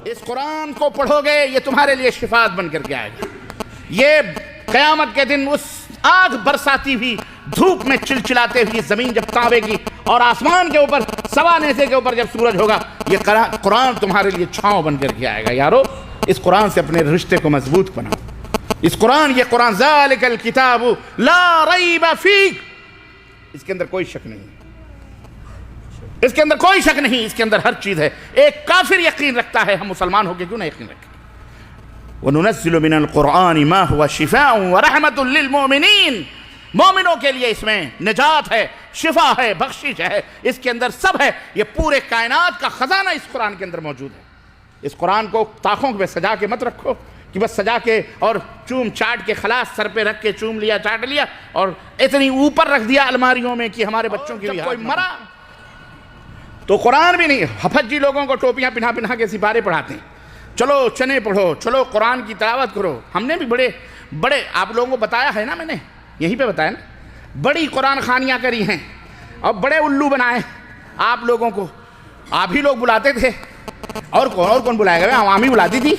اس قرآن کو پڑھو گے یہ تمہارے لیے شفاعت بن کر کے آئے گا. یہ قیامت کے دن اس آگ برساتی ہوئی دھوپ میں چلچلاتے ہوئی زمین جب کانپے گی اور آسمان کے اوپر سوا نیزے کے اوپر جب سورج ہوگا, یہ قرآن تمہارے لیے چھاؤں بن کر کے آئے گا. یارو اس قرآن سے اپنے رشتے کو مضبوط بناؤ. اس قرآن, یہ قرآن ذالک الکتاب لا ریب فیہ, اس کے اندر کوئی شک نہیں, اس کے اندر کوئی شک نہیں, اس کے اندر ہر چیز ہے. ایک کافر یقین رکھتا ہے, ہم مسلمان ہو کے کیوں نہ یقین رکھیں. وَنُنَزِّلُ مِنَ الْقُرْآنِ مَا هُوَ شِفَاءٌ وَرَحْمَةٌ لِّلْمُؤْمِنِينَ, مومنوں کے لیے اس میں نجات ہے, شفا ہے, بخشش ہے, اس کے اندر سب ہے. یہ پورے کائنات کا خزانہ اس قرآن کے اندر موجود ہے. اس قرآن کو طاقوں میں سجا کے مت رکھو کہ بس سجا کے اور چوم چاٹ کے خلاص سر پہ رکھ کے چوم لیا, چاٹ لیا اور اتنی اوپر رکھ دیا الماریوں میں کہ ہمارے بچوں کی کوئی مرا تو قرآن بھی نہیں. حفظ جی لوگوں کو ٹوپیاں پہنا کے سپارے پڑھاتے ہیں, چلو چنے پڑھو, چلو قرآن کی تلاوت کرو. ہم نے بھی بڑے آپ لوگوں کو بتایا ہے نا, میں نے یہیں پہ بتایا نا, بڑی قرآن خوانیاں کری ہیں اور بڑے الو بنائے آپ لوگوں کو. آپ ہی لوگ بلاتے تھے, اور کون بلائے گا, عوامی بلاتی تھی.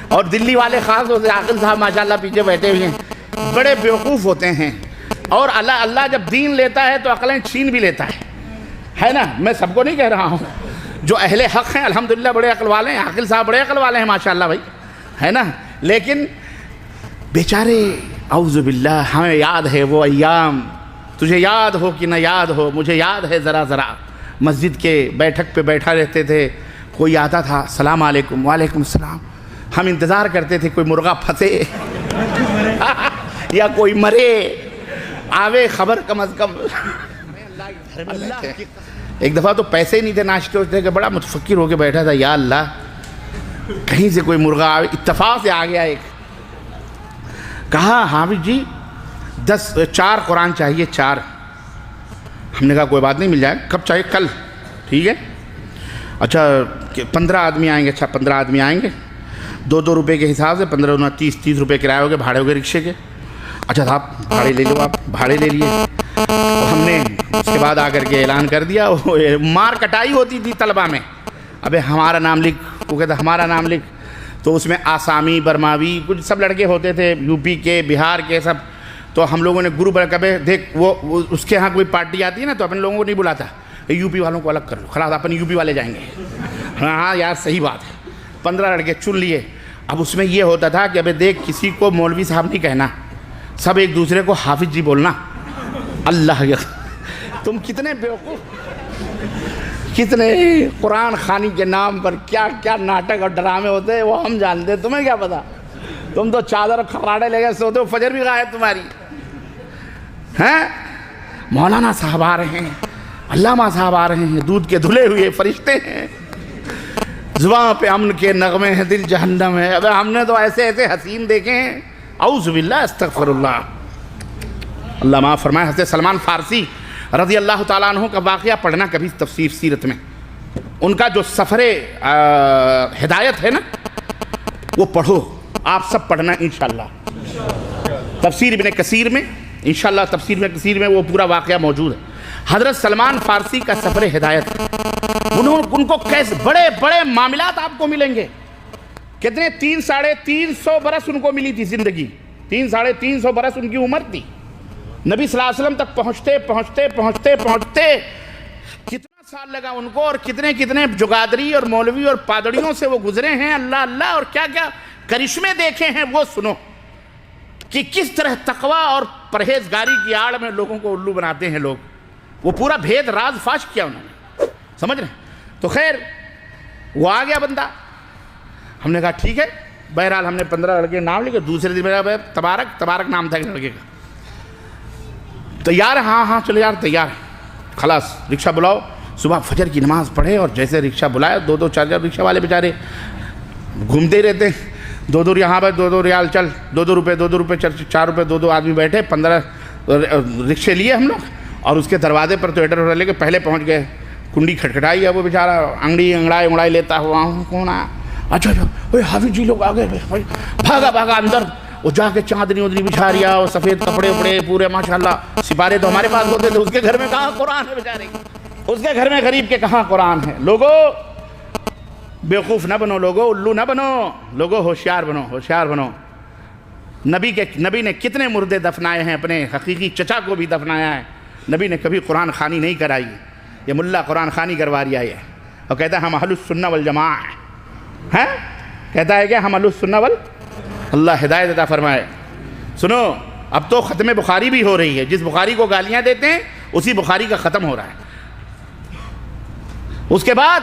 اور دلی والے خاص طور سے عاقل صاحب ماشاءاللہ پیچھے بیٹھے ہوئے ہیں, بڑے بیوقوف ہوتے ہیں. اور اللہ جب دین لیتا ہے تو عقلیں چھین بھی لیتا ہے نا. میں سب کو نہیں کہہ رہا ہوں, جو اہل حق ہیں الحمدللہ بڑے عقل والے ہیں, عاقل صاحب بڑے عقل والے ہیں ماشاءاللہ بھائی, ہے نا. لیکن بیچارے اعوذ باللہ, ہمیں یاد ہے وہ ایام, تجھے یاد ہو کہ نہ یاد ہو, مجھے یاد ہے ذرا ذرا. مسجد کے بیٹھک پہ بیٹھا رہتے تھے, کوئی آتا تھا السلام علیکم, وعلیکم السلام. ہم انتظار کرتے تھے کوئی مرغا پھنسے یا کوئی مرے, آوے خبر کم از کم. ایک دفعہ تو پیسے ہی نہیں تھے ناشتے ہوتے کہ بڑا متفکر ہو کے بیٹھا تھا, یا اللہ کہیں سے کوئی مرغا آوے. اتفاق سے آ گیا ایک, کہا حافظ جی 4 قرآن چاہیے, 4. ہم نے کہا کوئی بات نہیں, مل جائے. کب چاہیے؟ کل. ٹھیک ہے. اچھا 15 آدمی آئیں گے. اچھا 15 آدمی آئیں گے, 2 روپے کے حساب سے 15 × 30 روپے کرایہ ہو گئے, بھاڑے ہو گئے رکشے کے. اچھا صاحب بھاڑے لے لو, آپ بھاڑے لے لیے. ہم نے اس کے بعد آ کر کے اعلان کر دیا, مار کٹائی ہوتی تھی طلبہ میں, ابے ہمارا نام لکھ, وہ کہتا ہمارا نام لکھ. تو اس میں آسامی, برماوی, کچھ سب لڑکے ہوتے تھے, یو پی کے, بہار کے سب. تو ہم لوگوں نے گروپ بنا کبھی دیکھ وہ اس کے ہاں کوئی پارٹی آتی ہے نا تو اپنے لوگوں کو نہیں بلاتا, یو پی والوں کو الگ کر لو, خلاص اپنے یو پی والے جائیں گے. ہاں یار صحیح بات ہے. 15 لڑکے چن لیے. اب اس میں یہ ہوتا تھا کہ ابے دیکھ کسی کو مولوی صاحب نہیں کہنا, سب ایک دوسرے کو حافظ جی بولنا. اللہ تم کتنے بیوقوف, کتنے قرآن خوانی کے نام پر کیا کیا ناٹک اور ڈرامے ہوتے ہیں وہ ہم جانتے ہیں, تمہیں کیا پتا. تم تو چادر اور کھراڑے لے گئے سوتے ہو, فجر بھی غائب تمہاری. ہیں مولانا صاحب آ رہے ہیں, علامہ صاحب آ رہے ہیں, دودھ کے دھلے ہوئے فرشتے ہیں, زباں پہ امن کے نغمے ہیں, دل جہنم ہے. ابے ہم نے تو ایسے حسین دیکھے ہیں, اعوذ باللہ استغفر اللہ. اللہ معاف فرمائے. حضرت سلمان فارسی رضی اللہ تعالیٰ عنہ کا واقعہ پڑھنا کبھی تفسیر سیرت میں, ان کا جو سفر ہدایت ہے نا وہ پڑھو, آپ سب پڑھنا انشاءاللہ. تفسیر ابن کثیر میں انشاءاللہ, تفسیر ابن کثیر میں وہ پورا واقعہ موجود ہے. حضرت سلمان فارسی کا سفر ہدایت, ان کو کیسے بڑے بڑے معاملات آپ کو ملیں گے. کتنے 300-350 برس ان کو ملی تھی زندگی, 300-350 برس ان کی عمر تھی. نبی صلی اللہ علیہ وسلم تک پہنچتے کتنا سال لگا ان کو, اور کتنے جگادری اور مولوی اور پادڑیوں سے وہ گزرے ہیں. اللہ اللہ, اور کیا کیا کرشمے دیکھے ہیں وہ سنو, کہ کس طرح تقوی اور پرہیزگاری کی آڑ میں لوگوں کو الو بناتے ہیں لوگ. وہ پورا بھید راز فاش کیا انہوں نے, سمجھ رہے ہیں. تو خیر وہ آ گیا بندہ, ہم نے کہا ٹھیک ہے. بہرحال ہم نے 15 لڑکے نام لکھے. دوسرے دن میرا تبارک نام تھا لڑکے کا. تیار ہے؟ ہاں چلو یار تیار ہے. خلاص رکشہ بلاؤ, صبح فجر کی نماز پڑھے اور جیسے رکشہ بلایا, 2-4 رکشہ والے بیچارے گھومتے ہی رہتے, 2 یہاں پہ 2 ریال چل, 2 روپے 4 روپے 2 آدمی بیٹھے. 15 رکشے لیے ہم لوگ, اور اس کے دروازے پر تو ایڈر لے کے پہلے پہنچ گئے. کنڈی کھٹکھٹائی ہے, وہ بیچارہ انگڑائی لیتا ہوا, کون آیا؟ اچھا حافظ جی لوگ آ گئے. بھاگا اندر, وہ جا کے چاندنی بچھا ریا, اور سفید کپڑے وپڑے پورے ماشاءاللہ. سپارے تو ہمارے پاس ہوتے تھے, اس کے گھر میں کہاں قرآن ہے بیچارے, اس کے گھر میں غریب کے کہاں قرآن ہے. لوگوں بیوقوف نہ بنو لوگو، الو نہ بنو لوگو، ہوشیار بنو، ہوشیار بنو۔ نبی نے کتنے مردے دفنائے ہیں، اپنے حقیقی چچا کو بھی دفنایا ہے، نبی نے کبھی قرآن خوانی نہیں کرائی، یہ ملا قرآن خوانی کروا رہا ہے اور کہتا ہے ہم اہل السنہ والجماعہ ہیں، کہتا ہے کہ ہم اہل السنہ اللہ ہدایت عطا فرمائے۔ سنو، اب تو ختم بخاری بھی ہو رہی ہے، جس بخاری کو گالیاں دیتے ہیں اسی بخاری کا ختم ہو رہا ہے۔ اس کے بعد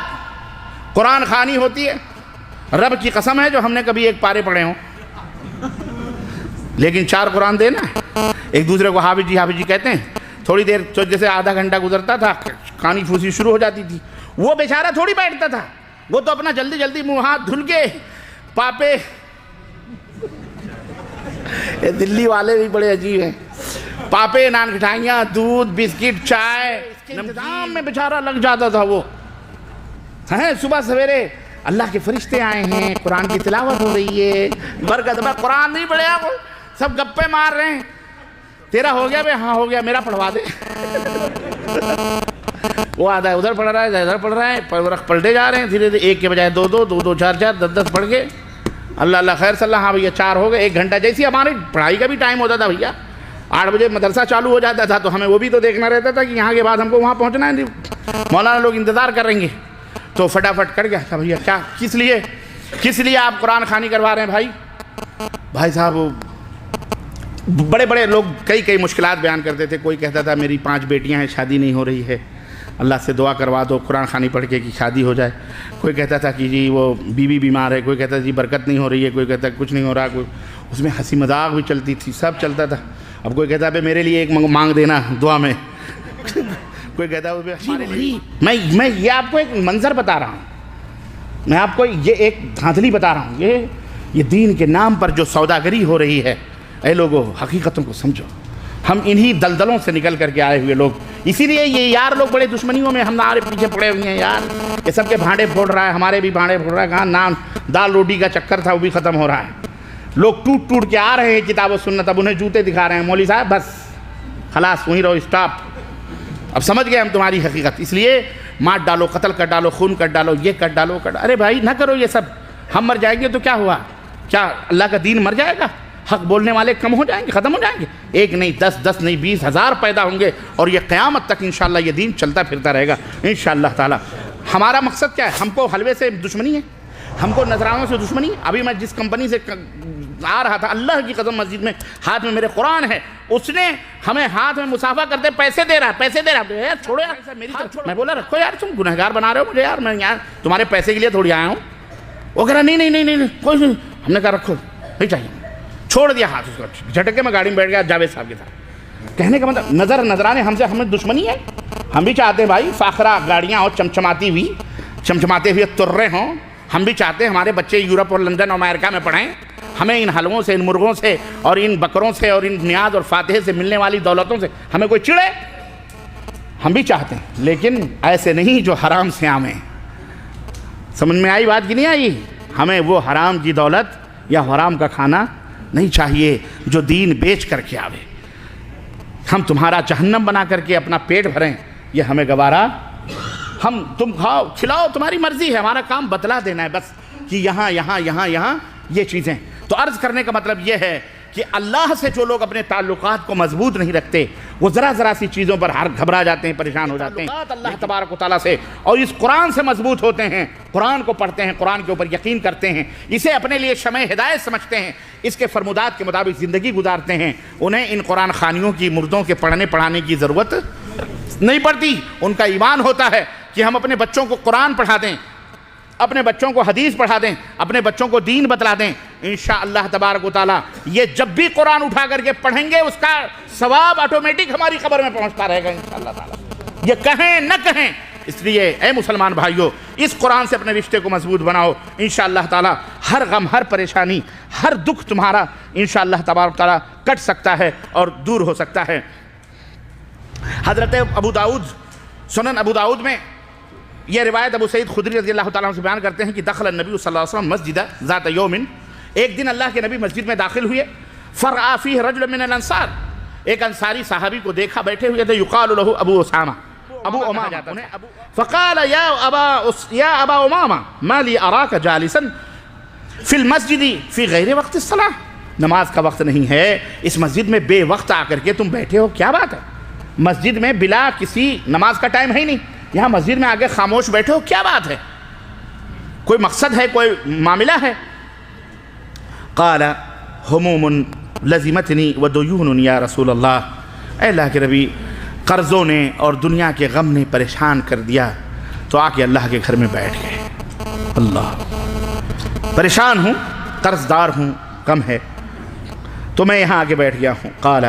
قرآن خوانی ہوتی ہے، رب کی قسم ہے جو ہم نے کبھی ایک پارے پڑھے ہوں، لیکن 4 قرآن دینا ہے۔ ایک دوسرے کو حافظ جی کہتے ہیں، تھوڑی دیر جیسے آدھا گھنٹہ گزرتا تھا کھانی پھوسی شروع ہو جاتی تھی، وہ بیچارہ تھوڑی بیٹھتا تھا، وہ تو اپنا جلدی جلدی منہ ہاتھ دھل کے پاپے، دلی والے بھی بڑے عجیب ہیں، پاپے، نان کھٹائیاں، دودھ، بسکٹ، چائے، انتظام میں بیچارہ لگ جاتا تھا۔ وہ صبح سویرے اللہ کے فرشتے آئے ہیں، قرآن کی تلاوت ہو رہی ہے، برکت میں قرآن نہیں پڑھے آپ، سب گپے مار رہے ہیں، تیرا ہو گیا بے؟ ہاں ہو گیا، میرا پڑھوا دے۔ وہ آدھا ادھر پڑھ رہا ہے، ادھر پڑھ رہا ہے، پلٹے جا رہے ہیں دھیرے دھیرے، ایک کے بجائے 2 2 4 4 10 10 پڑھ کے اللہ اللہ خیر صلی اللہ، ہاں بھیا 4 ہو گئے۔ 1 گھنٹہ جیسی ہماری پڑھائی کا بھی ٹائم ہوتا تھا بھیا، 8 بجے مدرسہ چالو ہو جاتا تھا تو ہمیں وہ بھی تو دیکھنا رہتا تھا کہ یہاں کے بعد ہم کو وہاں پہنچنا ہے، مولانا لوگ انتظار کر رہے ہیں، تو فٹافٹ کر گیا تھا بھیا کیا کس لیے آپ قرآن خوانی کروا رہے ہیں بھائی صاحب؟ بڑے بڑے لوگ کئی مشکلات بیان کرتے تھے، کوئی کہتا تھا میری 5 بیٹیاں ہیں، شادی نہیں ہو رہی ہے، اللہ سے دعا کروا دو قرآن خوانی پڑھ کے کہ شادی ہو جائے، کوئی کہتا تھا کہ جی وہ بیوی بیمار ہے، کوئی کہتا تھا جی برکت نہیں ہو رہی ہے، کوئی کہتا کچھ نہیں ہو رہا، کوئی اس میں ہنسی مذاق بھی چلتی تھی، سب چلتا تھا۔ اب کوئی کہتا ہے میرے لیے ایک مانگ دینا دعا میں، کوئی کہتا ہے میں یہ آپ کو ایک منظر بتا رہا ہوں، میں آپ کو یہ ایک دھاندلی بتا رہا ہوں، یہ دین کے نام پر جو سوداگری ہو رہی ہے، اے لوگوں حقیقتوں کو سمجھو، ہم انہی دلدلوں سے نکل کر کے آئے ہوئے لوگ، اسی لیے یہ یار لوگ بڑے دشمنیوں میں ہمارے پیچھے پڑے ہوئے ہیں یار، یہ سب کے بھانڈے پھوڑ رہا ہے، ہمارے بھی بھانڈے پھوڑ رہا ہے، کہاں نان دال روٹی کا چکر تھا وہ بھی ختم ہو رہا ہے، لوگ ٹوٹ کے آ رہے ہیں کتاب و سنت، اب انہیں جوتے دکھا رہے ہیں، مولوی صاحب بس خلاص وہیں رہو، اسٹاپ، اب سمجھ گئے ہم تمہاری حقیقت، اس لیے مار ڈالو، قتل کر ڈالو، خون کر ڈالو، یہ کر ڈالو، ارے بھائی نہ کرو یہ سب، ہم مر جائیں گے تو کیا ہوا؟ کیا اللہ کا دین مر جائے گا؟ حق بولنے والے کم ہو جائیں گے، ختم ہو جائیں گے؟ 1 نہیں 10 10 نہیں 20 ہزار پیدا ہوں گے، اور یہ قیامت تک انشاءاللہ یہ دین چلتا پھرتا رہے گا انشاءاللہ تعالی۔ ہمارا مقصد کیا ہے؟ ہم کو حلوے سے دشمنی ہے، ہم کو نذرانوں سے دشمنی ہے۔ ابھی میں جس کمپنی سے آ رہا تھا، اللہ کی قسم مسجد میں ہاتھ میں میرے قرآن ہے، اس نے ہمیں ہاتھ میں مسافہ کرتے پیسے دے رہا ہے، یار چھوڑو یار میری طرف، میں بولا رکھو یار، تم گنہگار بنا رہے ہو مجھے یار، میں یار تمہارے پیسے کے لیے تھوڑی آیا ہوں۔ وہ کہہ رہا نہیں کوئی نہیں، ہم نے کہا رکھو نہیں چاہیے، چھوڑ دیا ہاتھ اس کو، جھٹک کے میں گاڑی میں بیٹھ گیا جاوید صاحب کے ساتھ۔ کہنے کا مطلب نظرانے ہمیں دشمنی ہے، ہم بھی چاہتے ہیں بھائی فاخرہ گاڑیاں اور چمچماتے ہوئے ترے ہوں، ہم بھی چاہتے ہیں ہمارے بچے یورپ اور لندن اور امریکہ میں پڑھیں، ہمیں ان حلووں سے، ان مرغوں سے اور ان بکروں سے اور ان نیاز اور فاتحے سے ملنے والی دولتوں سے ہمیں کوئی چڑھے، ہم بھی چاہتے ہیں، لیکن ایسے نہیں جو حرام سے آمیں۔ سمجھ میں آئی بات کی نہیں آئی؟ ہمیں وہ حرام کی دولت یا حرام کا کھانا نہیں چاہیے جو دین بیچ کر کے آوے، ہم تمہارا جہنم بنا کر کے اپنا پیٹ بھریں، یہ ہمیں گوارا، تم کھاؤ کھلاؤ تمہاری مرضی ہے، ہمارا کام بتلا دینا ہے بس کہ یہاں یہ چیزیں۔ تو عرض کرنے کا مطلب یہ ہے کہ اللہ سے جو لوگ اپنے تعلقات کو مضبوط نہیں رکھتے، وہ ذرا سی چیزوں پر ہر گھبرا جاتے ہیں، پریشان ہو جاتے ہیں، اللہ تبارک و تعالیٰ سے اور اس قرآن سے مضبوط ہوتے ہیں، قرآن کو پڑھتے ہیں، قرآن کے اوپر یقین کرتے ہیں، اسے اپنے لیے شمع ہدایت سمجھتے ہیں، اس کے فرمودات کے مطابق زندگی گزارتے ہیں، انہیں ان قرآن خوانیوں کی مردوں کے پڑھانے کی ضرورت نہیں پڑتی۔ ان کا ایمان ہوتا ہے کہ ہم اپنے بچوں کو قرآن پڑھا دیں، اپنے بچوں کو حدیث پڑھا دیں، اپنے بچوں کو دین بتلا دیں، انشاءاللہ تبارک و تعالی یہ جب بھی قرآن اٹھا کر کے پڑھیں گے اس کا ثواب آٹومیٹک ہماری قبر میں پہنچتا رہے گا انشاءاللہ تعالی، یہ کہیں نہ کہیں۔ اس لیے اے مسلمان بھائیو، اس قرآن سے اپنے رشتے کو مضبوط بناؤ، انشاءاللہ تعالی ہر غم، ہر پریشانی، ہر دکھ تمہارا انشاءاللہ تبارک و تعالی کٹ سکتا ہے اور دور ہو سکتا ہے۔ حضرت ابو داؤد، سنن ابو داؤد میں یہ روایت ابو سعید خدری رضی اللہ تعالیٰ عنہ سے بیان کرتے ہیں کہ دخل النبی صلی اللہ علیہ وسلم مسجد ذات یوم، ایک دن اللہ کے نبی مسجد میں داخل ہوئے، فرآ فیہ رجل من الانصار، ایک انصاری صحابی کو دیکھا بیٹھے ہوئے تھے، یقال لہ ابو اسامہ، ابو امامہ فقال یا ابا امامہ ما لی اراک جالسا فی المسجد فی غیر وقت الصلاۃ، نماز کا وقت نہیں ہے، اس مسجد میں بے وقت آ کر کے تم بیٹھے ہو، کیا بات ہے؟ مسجد میں بلا کسی نماز کا ٹائم ہے ہی نہیں، یہاں مسجد میں آگے خاموش بیٹھے ہو، کیا بات ہے؟ کوئی مقصد ہے، کوئی معاملہ ہے؟ قال ہموم لزمتنی ودیون یا رسول اللہ، اے اللہ کے نبی قرضوں نے اور دنیا کے غم نے پریشان کر دیا، تو آ کے اللہ کے گھر میں بیٹھ گئے۔ اللہ، پریشان ہوں، قرض دار ہوں، غم ہے، تو میں یہاں آگے بیٹھ گیا ہوں۔ قال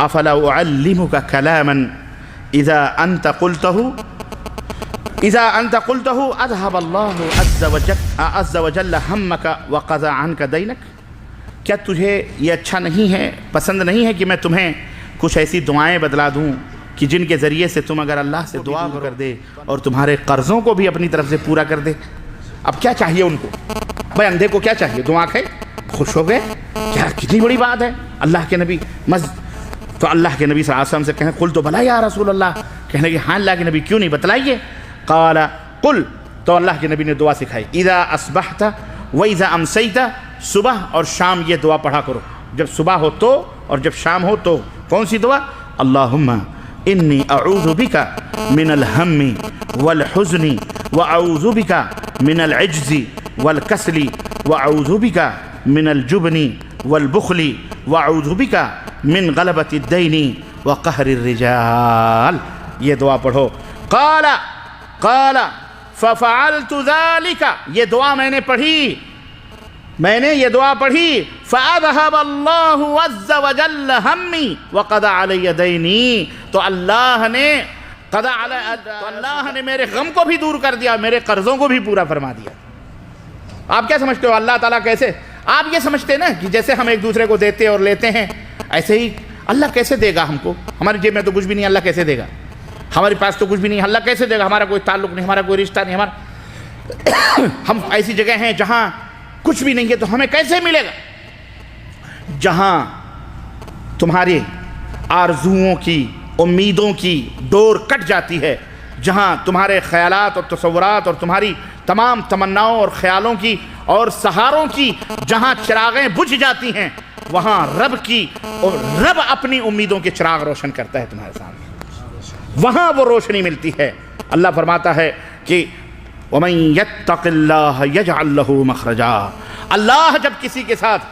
افلا اعلمک کلاما اذا انت قلته اذهب الله عز وجل همك وقضى عنك دینک، کیا تجھے یہ اچھا نہیں ہے، پسند نہیں ہے کہ میں تمہیں کچھ ایسی دعائیں بدلا دوں کہ جن کے ذریعے سے تم اگر اللہ سے دعا کر دے اور تمہارے قرضوں کو بھی اپنی طرف سے پورا کر دے؟ اب کیا چاہیے ان کو؟ بھائی اندھے کو کیا چاہیے؟ دعا کھائے، خوش ہو گئے، کیا کتنی بڑی بات ہے۔ اللہ کے نبی تو اللہ کے نبی صلی اللہ علیہ وسلم سے کہیں قل تو بھلا یا رسول اللہ، کہنے کہ ہاں اللہ کے نبی کیوں نہیں، بتلائیے۔ قال قل، تو اللہ کے نبی نے دعا سکھائی، اذا اصبحت و اذا امسیت، صبح اور شام یہ دعا پڑھا کرو، جب صبح ہو تو اور جب شام ہو تو۔ کون سی دعا؟ اللہم انی اعوذ بک من الہم والحزن واعوذ بک من العجز والکسل واعوذ بک من الجبن والبخل واعوذ بک من غلبۃ الدین وقہر الرجال، یہ دعا پڑھو۔ قال ففعلت ذلك، یہ دعا میں نے پڑھی، یہ دعا پڑھی، فَأَذْهَبَ اللَّهُ عَزَّ وَجَلَّ ہَمِّي وَقَضَى عَلَيَّ دَيْنِي، تو اللہ نے میرے غم کو بھی دور کر دیا، میرے قرضوں کو بھی پورا فرما دیا۔ آپ کیا سمجھتے ہو اللہ تعالیٰ کیسے؟ آپ یہ سمجھتے ہیں نا کہ جیسے ہم ایک دوسرے کو دیتے اور لیتے ہیں، ایسے ہی اللہ کیسے دے گا ہم کو؟ ہماری جیب میں تو کچھ بھی نہیں، اللہ کیسے دے گا؟ ہمارے پاس تو کچھ بھی نہیں، اللہ کیسے دے گا؟ ہمارا کوئی تعلق نہیں، ہمارا کوئی رشتہ نہیں، ہم ایسی جگہ ہیں جہاں کچھ بھی نہیں ہے، تو ہمیں کیسے ملے گا؟ جہاں تمہاری آرزوؤں کی، امیدوں کی ڈور کٹ جاتی ہے، جہاں تمہارے خیالات اور تصورات اور تمہاری تمام تمناؤں اور خیالوں کی اور سہاروں کی جہاں چراغیں بجھ جاتی ہیں، وہاں رب اپنی امیدوں کے چراغ روشن کرتا ہے تمہارے سامنے، وہاں وہ روشنی ملتی ہے۔ اللہ فرماتا ہے کہ وَمَن يَتَّقِ اللَّهَ يَجْعَلْ لَهُ مَخْرَجًا، اللہ جب کسی کے ساتھ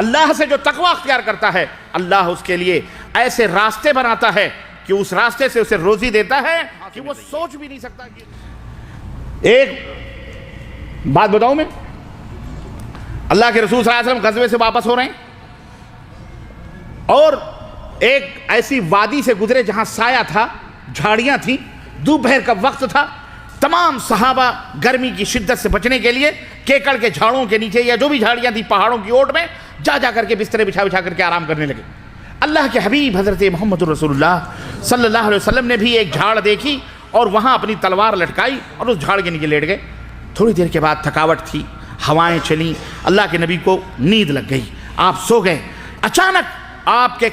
اللہ سے جو تقوی اختیار کرتا ہے، اللہ اس کے لیے ایسے راستے بناتا ہے کہ اس راستے سے اسے روزی دیتا ہے کہ وہ سوچ بھی نہیں سکتا۔ ایک بات بتاؤں میں، اللہ کے رسول صلی اللہ علیہ وسلم غزوے سے واپس ہو رہے ہیں اور ایک ایسی وادی سے گزرے جہاں سایہ تھا، جھاڑیاں تھیں، دوپہر کا وقت تھا، تمام صحابہ گرمی کی شدت سے بچنے کے لیے کیکڑ کے جھاڑوں کے نیچے یا جو بھی جھاڑیاں تھیں پہاڑوں کی اوٹ میں جا کر کے بسترے بچھا کر کے آرام کرنے لگے۔ اللہ کے حبیب حضرت محمد رسول اللہ صلی اللہ علیہ وسلم نے بھی ایک جھاڑ دیکھی اور وہاں اپنی تلوار لٹکائی اور اس جھاڑ کے نیچے لیٹ گئے۔ تھوڑی دیر کے بعد تھکاوٹ تھی، ہوائیں چلیں، اللہ کے نبی کو نیند لگ گئی، آپ سو گئے۔ اچانک آپ کے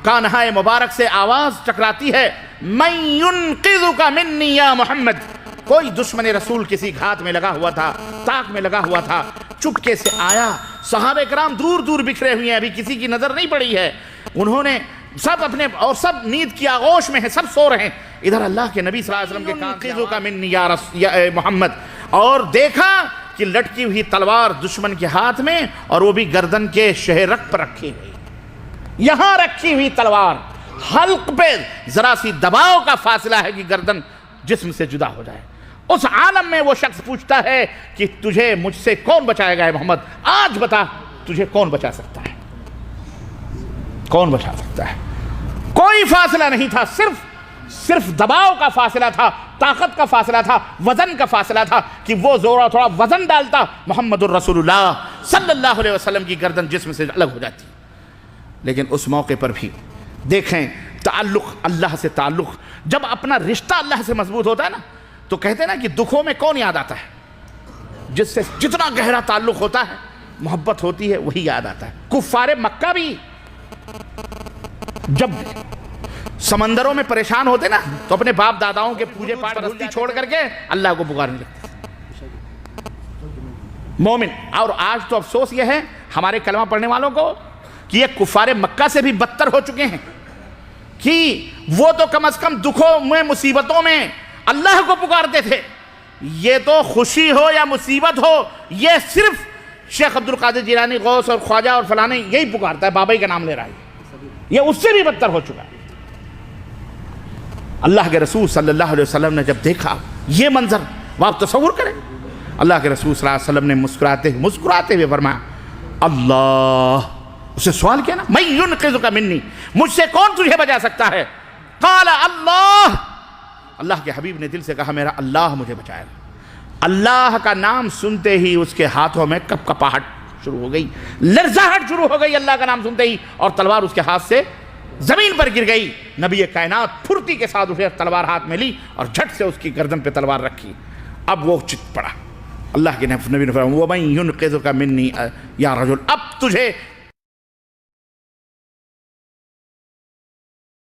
کانہائے مبارک سے آواز ٹکراتی ہے، مَن يُنقِذُكَ مِنِّي يَا محمد، کوئی دشمن رسول کسی گھات میں لگا ہوا تھا، تاک میں لگا ہوا تھا، چپکے سے آیا۔ صحابہ کرام دور دور بکھرے ہوئے ہیں، ابھی کسی کی نظر نہیں پڑی ہے، انہوں نے سب اپنے اور سب نیند کی آغوش میں ہیں، سب سو رہے ہیں۔ ادھر اللہ کے نبی صلی اللہ علیہ وسلم کے کان مِنِّي یا محمد، اور دیکھا کہ لٹکی ہوئی تلوار دشمن کے ہاتھ میں اور وہ بھی گردن کے شہرک پر رکھی ہوئی، یہاں رکھی ہوئی تلوار، حلق پہ ذرا سی دباؤ کا فاصلہ ہے کہ گردن جسم سے جدا ہو جائے۔ اس عالم میں وہ شخص پوچھتا ہے کہ تجھے مجھ سے کون بچائے گا؟ محمد آج بتا، تجھے کون بچا سکتا ہے؟ کون بچا سکتا ہے؟ کوئی فاصلہ نہیں تھا، صرف دباؤ کا فاصلہ تھا، طاقت کا فاصلہ تھا، وزن کا فاصلہ تھا کہ وہ زورا تھوڑا وزن ڈالتا، محمد الرسول اللہ صلی اللہ علیہ وسلم کی گردن جسم سے الگ ہو جاتی۔ لیکن اس موقع پر بھی دیکھیں تعلق، اللہ سے تعلق، جب اپنا رشتہ اللہ سے مضبوط ہوتا ہے نا تو کہتے ہیں نا کہ دکھوں میں کون یاد آتا ہے؟ جس سے جتنا گہرا تعلق ہوتا ہے، محبت ہوتی ہے، وہی یاد آتا ہے۔ کفار مکہ بھی جب سمندروں میں پریشان ہوتے نا تو اپنے باپ داداؤں کے پوجے پاٹ پرستی چھوڑ کر کے اللہ کو پکارنے لگتے مومن. اور آج تو افسوس یہ ہے ہمارے کلمہ پڑھنے والوں کو کہ یہ کفار مکہ سے بھی بدتر ہو چکے ہیں کہ وہ تو کم از کم دکھوں میں مصیبتوں میں اللہ کو پکارتے تھے. یہ تو خوشی ہو یا مصیبت ہو یہ صرف شیخ عبد القادر جیلانی غوث اور خواجہ اور فلانے یہی پکارتا ہے, بابا ہی کا نام لے رہا ہے. یہ اس سے بھی بدتر ہو چکا ہے. اللہ کے رسول صلی اللہ علیہ وسلم نے جب دیکھا یہ منظر, وہ آپ تصور کریں, اللہ کے رسول صلی اللہ علیہ وسلم نے مسکراتے ہوئے فرمایا اللہ. اسے سوال کیا نا, میں ينقذک منی, مجھ سے کون تجھے بچا سکتا ہے؟ قال اللہ. اللہ کے حبیب نے دل سے کہا میرا اللہ مجھے بچائے گا. اللہ کا نام سنتے ہی اس کے ہاتھوں میں کپ کپاہٹ شروع ہو گئی, لرزاہٹ شروع ہو گئی اللہ کا نام سنتے ہی, اور تلوار اس کے ہاتھ سے زمین پر گر گئی. نبی کائنات پھرتی کے ساتھ اسے تلوار ہاتھ میں لی اور جھٹ سے اس کی گردن پہ تلوار رکھی. اب وہ چت پڑا. اللہ کے نبی نے فرمایا وَمَن يُنْقِذُكَ مِنِّي یا رجل, اب تجھے